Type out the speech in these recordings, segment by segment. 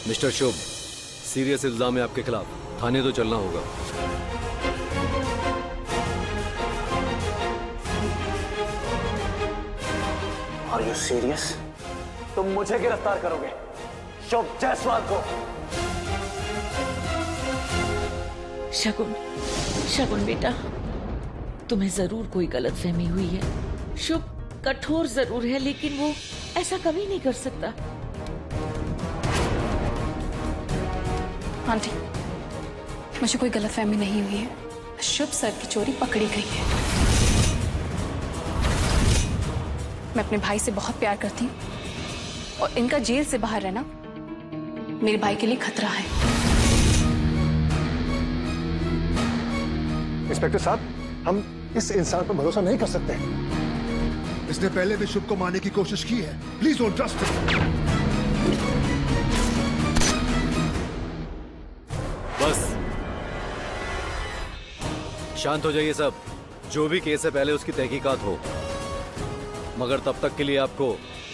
Mister शुभ, serious इल्जाम है आपके खिलाफ, थाने तो चलना होगा। Are you serious? तुम मुझे गिरफ्तार करोगे, शुभ जायसवाल को? शगुन, शगुन बेटा, तुम्हें जरूर कोई गलतफहमी हुई है। शुभ कठोर जरूर है, लेकिन वो ऐसा कभी नहीं कर सकता। आंटी, मुझे कोई गलतफहमी नहीं हुई है। शुभ सर की चोरी पकड़ी गई है। मैं अपने भाई से बहुत प्यार करती हूँ और इनका जेल से बाहर रहना मेरे भाई के लिए खतरा है। इंस्पेक्टर साहब, हम इस इंसान पर भरोसा नहीं कर सकते। इसने पहले भी शुभ को मारने की कोशिश की है। Please don't trust him. बस शांत हो जाइए सब। जो भी केस है पहले उसकी तहकीकात हो, मगर तब तक के लिए आपको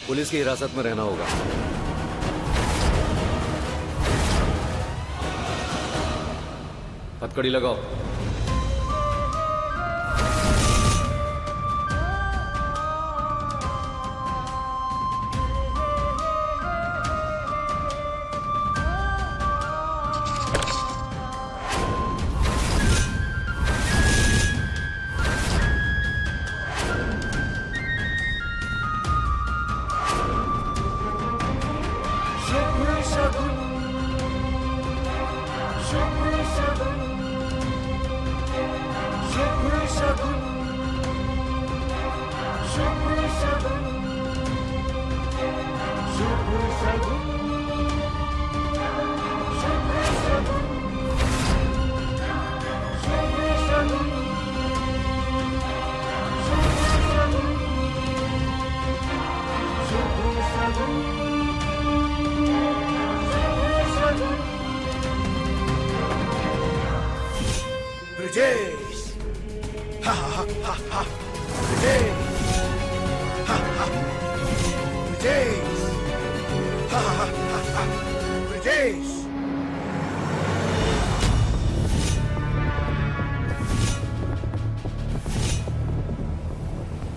पुलिस की हिरासत में रहना होगा। हथकड़ी लगाओ। ब्रिजेश, हा हा हा हा, ब्रिजेश, हा हा, ब्रिजेश, हा हा हा हा, ब्रिजेश।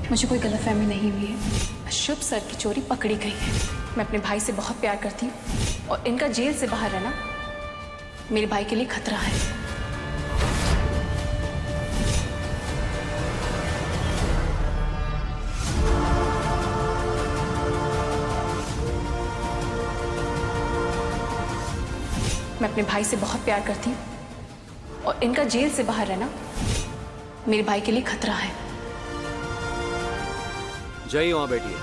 मुझे कोई गलतफहमी नहीं हुई है। शुभ सर की चोरी पकड़ी गई है। मैं अपने भाई से बहुत प्यार करती हूँ और इनका जेल से बाहर रहना मेरे भाई के लिए खतरा है। मैं अपने भाई से बहुत प्यार करती हूँ और इनका जेल से बाहर रहना मेरे भाई के लिए खतरा है। जाइए वहां बैठिए।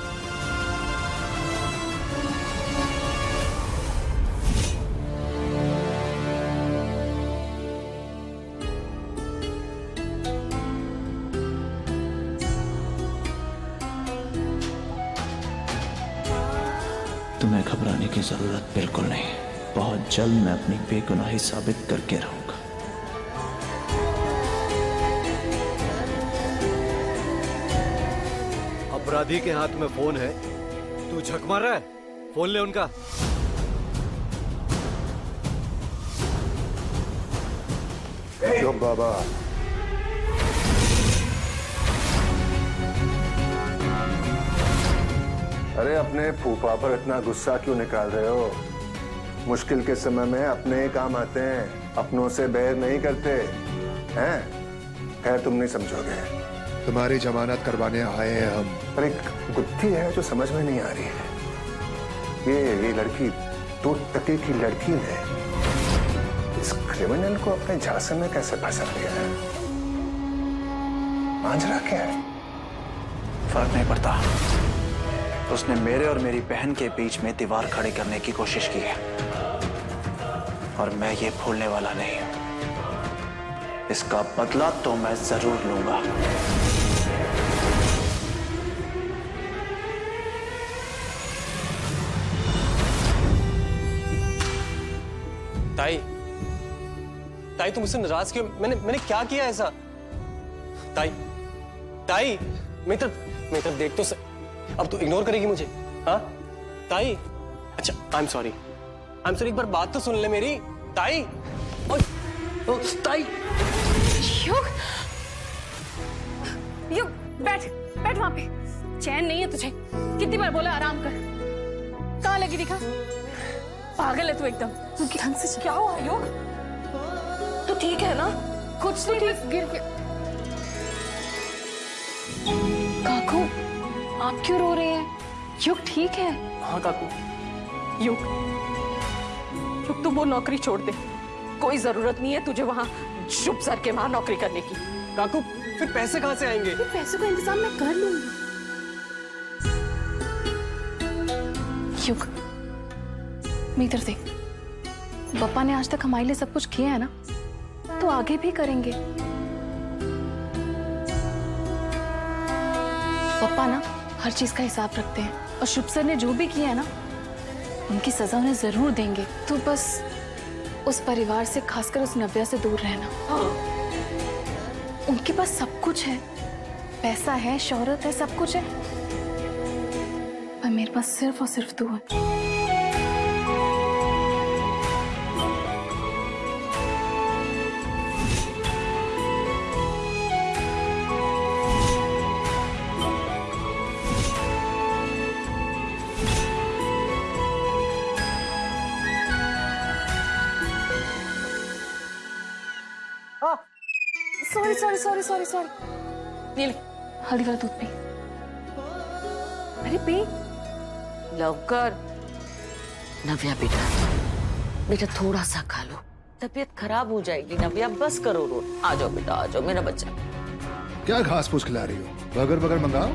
तुम्हें घबराने की जरूरत बिल्कुल नहीं। बहुत जल्द मैं अपनी बेगुनाही साबित करके रहूंगा। अपराधी के हाथ में फोन है, तू झक मार रहा है? फोन ले उनका। शुभ बाबा, अरे अपने फूफा पर इतना गुस्सा क्यों निकाल रहे हो? मुश्किल के समय में अपने ही काम आते हैं, अपनों से बैर नहीं करते हैं। खैर तुम नहीं समझोगे। तुम्हारी जमानत करवाने आए हैं हम। पर एक गुत्थी है जो समझ में नहीं आ रही है। ये लड़की 2 टके की लड़की ने इस क्रिमिनल को अपने झांसे में कैसे फंसा लिया है? मांझरा क्या है? फर्क नहीं पड़ता। उसने मेरे और मेरी बहन के बीच में दीवार खड़ी करने की कोशिश की है और मैं ये भूलने वाला नहीं हूं। इसका बदला तो मैं जरूर लूंगा। ताई, ताई तुम मुझसे नाराज क्यों? मैंने क्या किया ऐसा? ताई, ताई, मेरी तरफ देख तो अब तू इग्नोर करेगी मुझे? हाँ ताई? अच्छा, आई I'm sorry, एक बार बात तो सुन ले मेरी। ताई, ओ, ताई। युग, युग, बैठ बैठ वहां पे। चैन नहीं है तुझे, कितनी बार बोला आराम कर। कहाँ लगी दिखा? पागल है तू एकदम। तू ढंग से क्या हुआ युग? तू ठीक है ना? कुछ नहीं ठीक, गिर के। काकू, आप क्यों रो रहे हैं? युग ठीक है। हाँ काकू। युग, युग तू वो नौकरी छोड़ दे। कोई जरूरत नहीं है तुझे वहां शुभ सर के वहां नौकरी करने की। काकू, फिर पैसे कहाँ से आएंगे? पैसों का इंतजाम मैं कर लूंगी। युग, इधर देख, पापा ने आज तक हमारे लिए सब कुछ किया है ना, तो आगे भी करेंगे। पापा ना हर चीज का हिसाब रखते हैं और शुभ सर ने जो भी किया है ना, उनकी सजा उन्हें जरूर देंगे। तो बस उस परिवार से, खासकर उस नव्या से दूर रहना। उनके पास सब कुछ है, पैसा है, शोहरत है, सब कुछ है, पर मेरे पास सिर्फ और सिर्फ तू है। सॉरी। ये ले, हल्दी वाला दूध पी। अरे पी। लवकर। नव्या बेटा थोड़ा सा खा लो, तबीयत खराब हो जाएगी। नव्या बस करो रो। आ जाओ बेटा, आ जाओ मेरा बच्चा। क्या घास फूस खिला रही हो? बर्गर मंगाओ।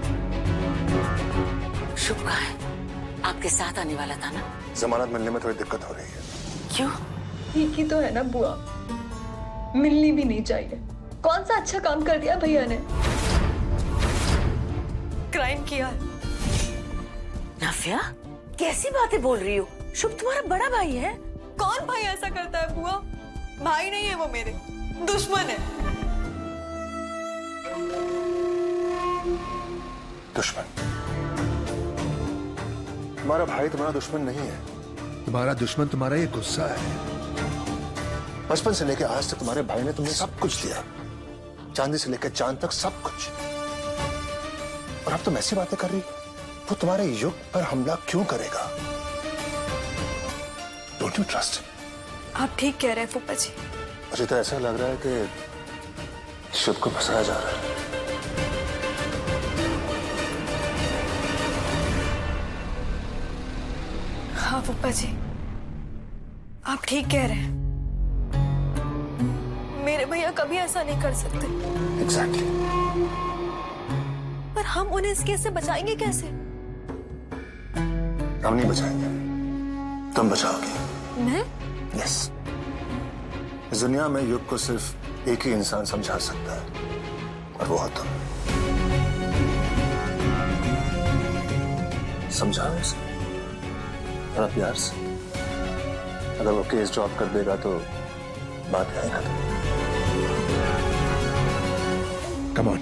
शुभ कहाँ है? आपके साथ आने वाला था ना? जमानत मिलने में थोड़ी दिक्कत हो रही है। क्यों? ठीक ही तो है ना बुआ, मिलनी भी नहीं चाहिए। कौन सा अच्छा काम कर दिया भैया ने? क्राइम किया है। नव्या, कैसी बातें बोल रही हो? शुभ तुम्हारा बड़ा भाई है। कौन भाई ऐसा करता है बुआ? भाई नहीं है वो, मेरे दुश्मन है। दुश्मन? तुम्हारा भाई तुम्हारा दुश्मन नहीं है। तुम्हारा दुश्मन तुम्हारा ये गुस्सा है। बचपन से लेकर आज तक तुम्हारे भाई ने तुम्हें सब कुछ दिया, चांदी से लेकर चांद तक सब कुछ। और अब तुम ऐसी बातें कर रही, वो तुम्हारे युग पर हमला क्यों करेगा? Don't you trust? आप ठीक कह रहे हैं फूफा जी। मुझे तो ऐसा लग रहा है कि शुभ को फंसाया जा रहा है। हाँ फूफा जी, आप ठीक कह रहे हैं। मेरे भैया कभी ऐसा नहीं कर सकते। एग्जैक्टली। पर हम उन्हें इस केस से बचाएंगे कैसे? हम नहीं बचाएंगे, तुम बचाओगे। मैं? यस। इस दुनिया में युग को सिर्फ एक ही इंसान समझा सकता है, और वो हो तुम। समझाओ उसे थोड़ा प्यार से। अगर वो केस ड्रॉप कर देगा तो बात है ना। Come on.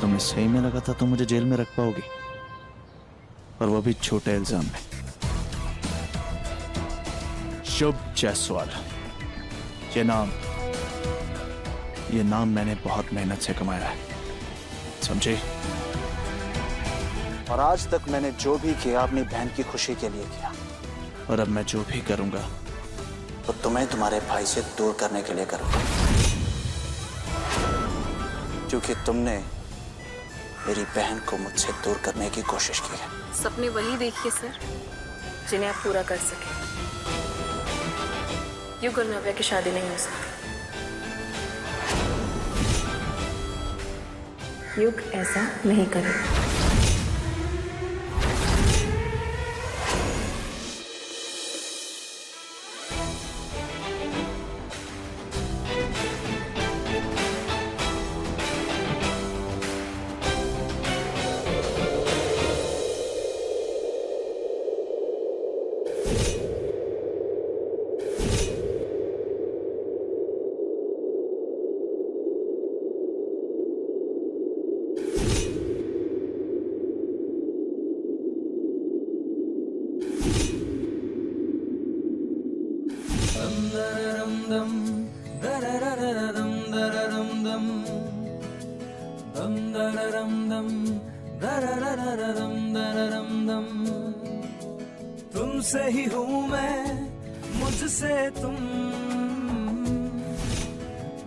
तुम्हें सही में लगा था तुम मुझे जेल में रख पाओगी, और वो भी छोटे इल्जाम में। शुभ जायसवाल, ये नाम मैंने बहुत मेहनत से कमाया है, समझे? और आज तक मैंने जो भी किया अपनी बहन की खुशी के लिए किया, और अब मैं जो भी करूंगा तो तुम्हें तुम्हारे भाई से दूर करने के लिए करूंगा, क्योंकि तुमने मेरी बहन को मुझसे दूर करने की कोशिश की है। सपने वही देखिए सर जिन्हें आप पूरा कर सके। युग और नव्या की शादी नहीं हो सकती। युग ऐसा नहीं करेगा। तुमसे ही हूँ मैं, मुझसे तुम।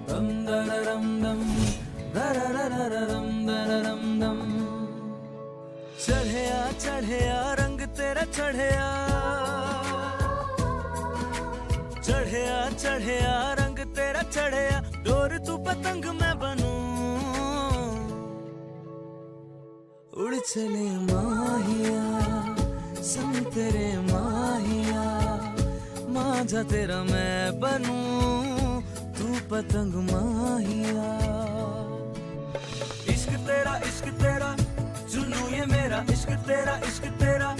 दम दररम दम दररररम दररम दम। चढ़िया रंग तेरा चढ़िया, चढ़िया रंग तेरा चढ़िया। डोर तू पतंग मैं बनूं, उड़ चले माहिया संग तेरे माहिया। मांझा तेरा मैं बनूं, तू पतंग माहिया। इश्क तेरा जुनू ये मेरा। इश्क तेरा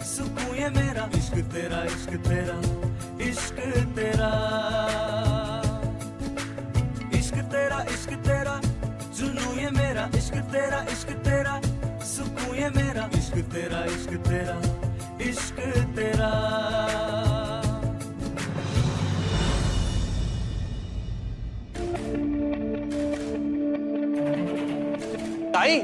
सुकून ये मेरा। इश्क तेरा इश्क तेरा इश्क तेरा जुनू ये मेरा। इश्क तेरा सुकून ये मेरा। इश्क तेरा इश्क तेरा। ताई,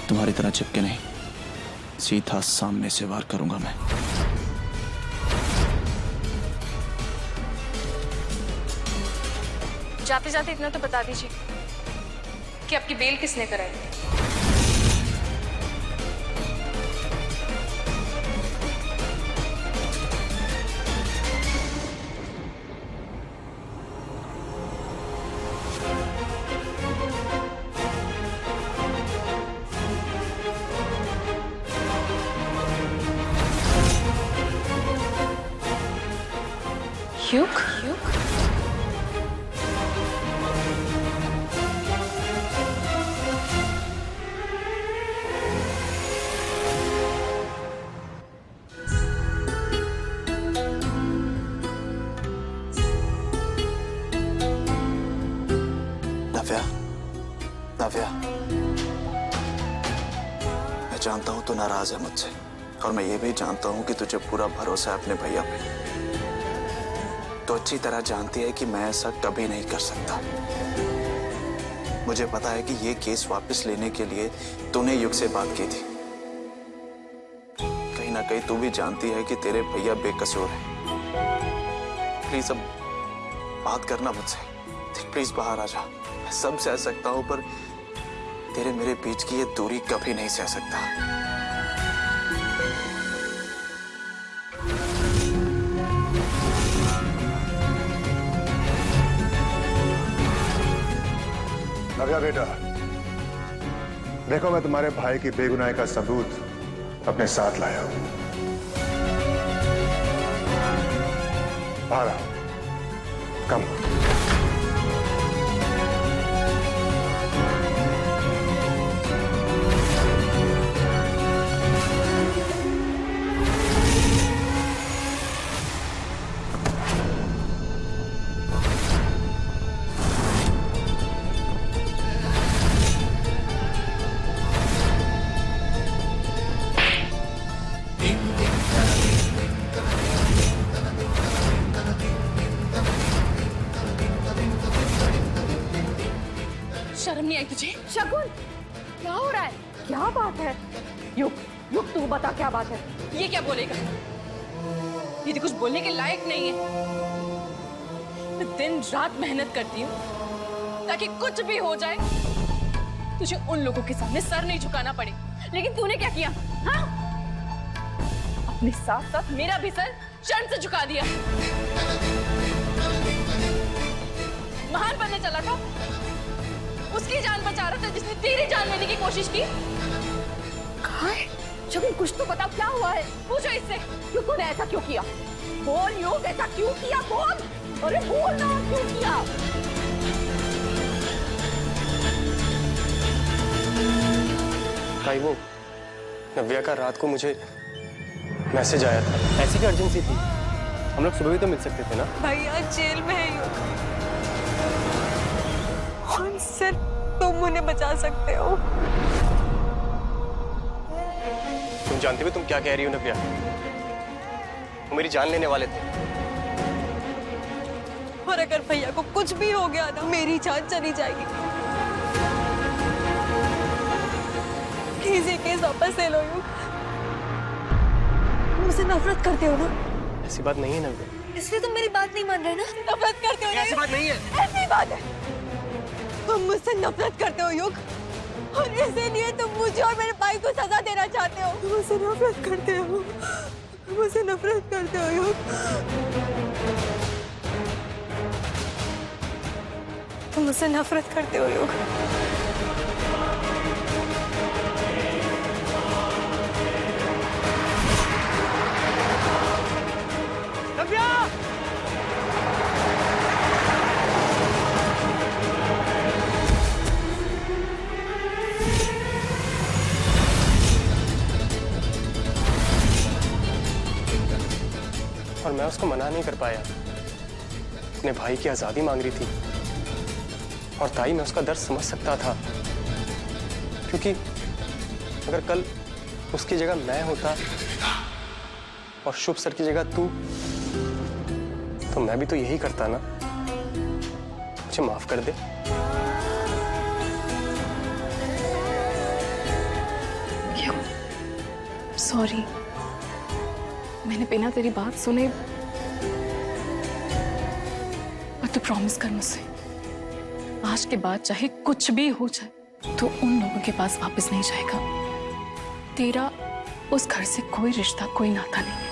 तुम्हारी तरह चिपके नहीं, सीधा सामने से वार करूंगा मैं। जाते जाते इतना तो बता दीजिए कि आपकी बेल किसने कराई? युग? नव्या, मैं जानता हूं तू नाराज है मुझसे, और मैं ये भी जानता हूं कि तुझे पूरा भरोसा है अपने भैया पे। तो अच्छी तरह जानती है कि मैं ऐसा कभी नहीं कर सकता। मुझे पता है कि ये केस वापस लेने के लिए तूने युग से बात की थी। कहीं ना कहीं तू भी जानती है कि तेरे भैया बेकसूर हैं। प्लीज अब बात करना मुझसे। प्लीज बाहर आ जा। मैं सब सह सकता हूं, पर तेरे मेरे बीच की ये दूरी कभी नहीं सह सकता। नव्या बेटा, देखो मैं तुम्हारे भाई की बेगुनाही का सबूत अपने साथ लाया हूं। बाहर आओ, कम। शर्म नहीं आई तुझे? शगुन, क्या हो रहा है? क्या बात है? युग, युग तू बता क्या बात है? ये क्या बोलेगा? ये तो कुछ बोलने के लायक नहीं है। मैं दिन रात मेहनत करती हूँ ताकि कुछ भी हो जाए तुझे उन लोगों के सामने सर नहीं झुकाना पड़े, लेकिन तूने क्या किया? हाँ? अपने साथ साथ मेरा भी सर शर्म से झुका दिया। महान बनने चला था, उसकी जान बचा रहा था जिसने तेरी जान लेने की कोशिश की। कहाँ है? शगुन, कुछ तो बताओ, क्या हुआ है? पूछो इससे, क्यों तूने ऐसा क्यों किया? बोल योग, ऐसा क्यों किया? बोल, अरे बोल ना, क्यों किया? ताई वो नव्या का रात को मुझे मैसेज आया था। ऐसी क्या अर्जेंसी थी? हम लोग सुबह भी तो मिल सकते थे ना। भैया जेल में है युग, और सिर्फ तुम उन्हें बचा सकते हो। तुम जानती हो तुम क्या कह रही हो नव्या? वो मेरी जान लेने वाले थे। और अगर भैया को कुछ भी हो गया ना, मेरी जान चली जाएगी। प्लीज ये केस वापस ले लो युग। तुम मुझसे नफरत करते हो ना? ऐसी बात नहीं है नव्या। इसलिए तुम मेरी बात नहीं मान रहे ना? नफरत करते हो ना? ऐसी बात नहीं है। ऐसी बात है। तुम मुझसे नफरत करते हो युग, और इसीलिए तुम मुझे और मेरे भाई को सजा देना चाहते हो। तुम मुझसे नफरत करते हो, तुम मुझसे नफरत करते हो युग। तुम मुझसे नफरत करते हो युग। और मैं उसको मना नहीं कर पाया। अपने भाई की आजादी मांग रही थी, और ताई मैं उसका दर्द समझ सकता था, क्योंकि अगर कल उसकी जगह मैं होता और शुभ सर की जगह तू, तो मैं भी तो यही करता ना। मुझे माफ कर दे। सॉरी, मैंने बिना तेरी बात सुने। और तू प्रॉमिस कर मुझसे, आज के बाद चाहे कुछ भी हो जाए तो उन लोगों के पास वापस नहीं जाएगा। तेरा उस घर से कोई रिश्ता, कोई नाता नहीं है।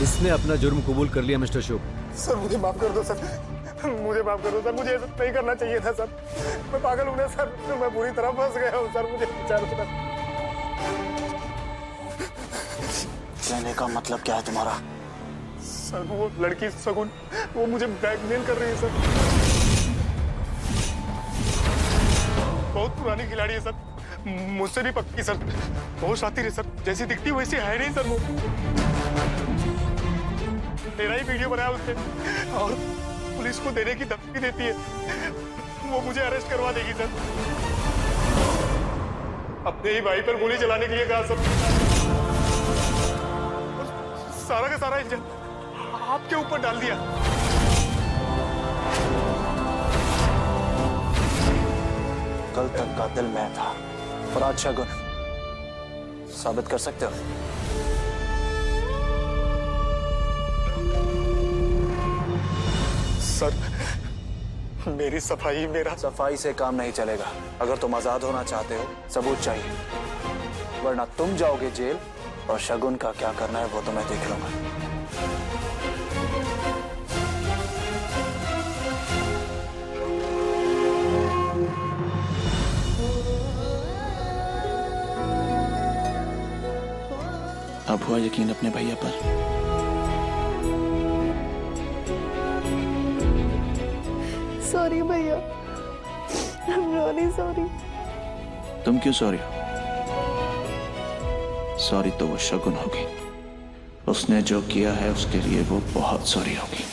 इसने अपना जुर्म कबूल कर लिया मिस्टर शुभ। सर मुझे माफ कर दो सर, मुझे माफ कर दो सर, मुझे ऐसा नहीं करना चाहिए था सर। मैं पागल हूँ ना सर, मैं बुरी तरह फंस गया हूँ सर, मुझे बचा लो सर। कहने का मतलब क्या है तुम्हारा? सर वो लड़की शगुन, वो मुझे ब्लैकमेल कर रही है सर। बहुत पुरानी खिलाड़ी है सर, मुझसे भी पक्की सर, बहुत शातिर है सर, जैसी दिखती वैसी है नहीं सर। वो तेरा ही वीडियो बनाया उसने और पुलिस को देने की धमकी देती है। वो मुझे अरेस्ट करवा देगी सर। अपने ही भाई पर गोली चलाने के लिए कहा सर। सारा का सारा इंजन आपके ऊपर डाल दिया। कल तक कातिल मैं था और आज शगुन। साबित कर सकते हो? सर मेरी सफाई, मेरा सफाई से काम नहीं चलेगा। अगर तुम आजाद होना चाहते हो सबूत चाहिए, वरना तुम जाओगे जेल और शगुन का क्या करना है वो तो मैं देख लूंगा। अब हुआ यकीन अपने भैया पर? सॉरी भैया, I'm really sorry। तुम क्यों सॉरी हो? सॉरी तो वो शगुन होगी। उसने जो किया है उसके लिए वो बहुत सॉरी होगी।